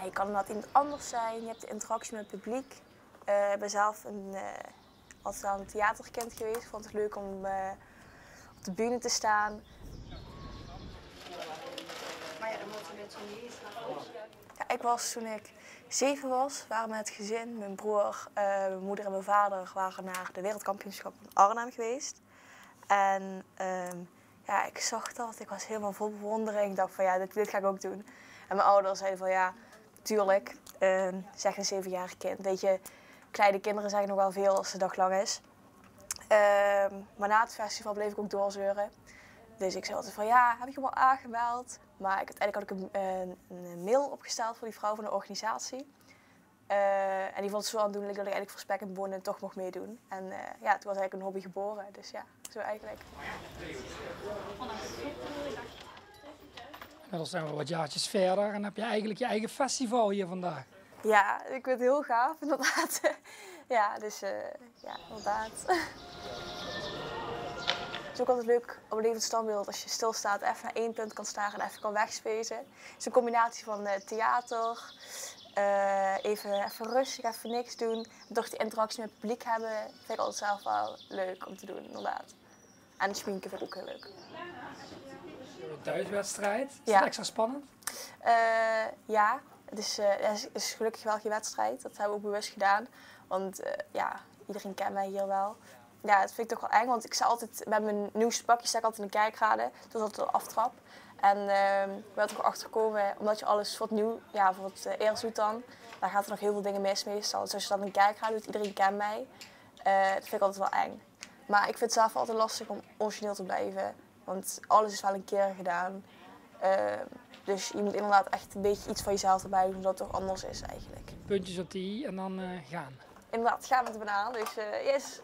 je kan inderdaad iemand anders zijn, je hebt de interactie met het publiek. Ik ben zelf altijd al een theaterkind geweest. Ik vond het leuk om op de bühne te staan. Ja, ik was toen ik 7 was, waren we met het gezin, mijn broer, mijn moeder en mijn vader waren naar de wereldkampioenschap in Arnhem geweest. En ja, ik zag dat, ik was helemaal vol bewondering. Ik dacht van ja, dit ga ik ook doen. En mijn ouders zeiden van ja, tuurlijk, zeg een 7-jarig kind. Weet je, kleine kinderen zeggen nog wel veel als de dag lang is. Maar na het festival bleef ik ook doorzeuren. Dus ik zei altijd van ja, heb ik hem al aangemeld? Maar uiteindelijk had ik een mail opgesteld voor die vrouw van de organisatie. En die vond het zo aandoenlijk dat ik eigenlijk voor spek en bonen toch mocht meedoen. En ja, toen was eigenlijk een hobby geboren. Dus ja, zo eigenlijk. Inmiddels zijn we wat jaartjes verder en heb je eigenlijk je eigen festival hier vandaag. Ja, ik vind het heel gaaf, inderdaad. Ja, dus ja, inderdaad. Het is ook altijd leuk op een levend standbeeld als je stilstaat, even naar één punt kan staren en even kan wegspezen. Het is een combinatie van theater, even rustig, even niks doen. En toch die interactie met het publiek hebben, vind ik altijd zelf wel leuk om te doen, inderdaad. En het schminken vind ik ook heel leuk. De thuiswedstrijd, is Ja. dat extra spannend? Ja, het is gelukkig wel geen wedstrijd. Dat hebben we ook bewust gedaan. Want ja, iedereen kent mij hier wel. Ja, dat vind ik toch wel eng, want ik sta altijd met mijn nieuwste pakje sta ik altijd in de kerkrade, totdat de aftrap. En ik ben er ook achter gekomen, omdat je alles voor het nieuw, ja, voor het eerst doet dan gaat er nog heel veel dingen mis meestal. Dus als je dat in de kerkrade doet, iedereen kent mij. Dat vind ik altijd wel eng. Maar ik vind het zelf altijd lastig om origineel te blijven, want alles is wel een keer gedaan. Dus je moet inderdaad echt een beetje iets van jezelf erbij doen, omdat het toch anders is eigenlijk. Puntjes op de i en dan gaan. Inderdaad, gaan met de banaan, dus yes!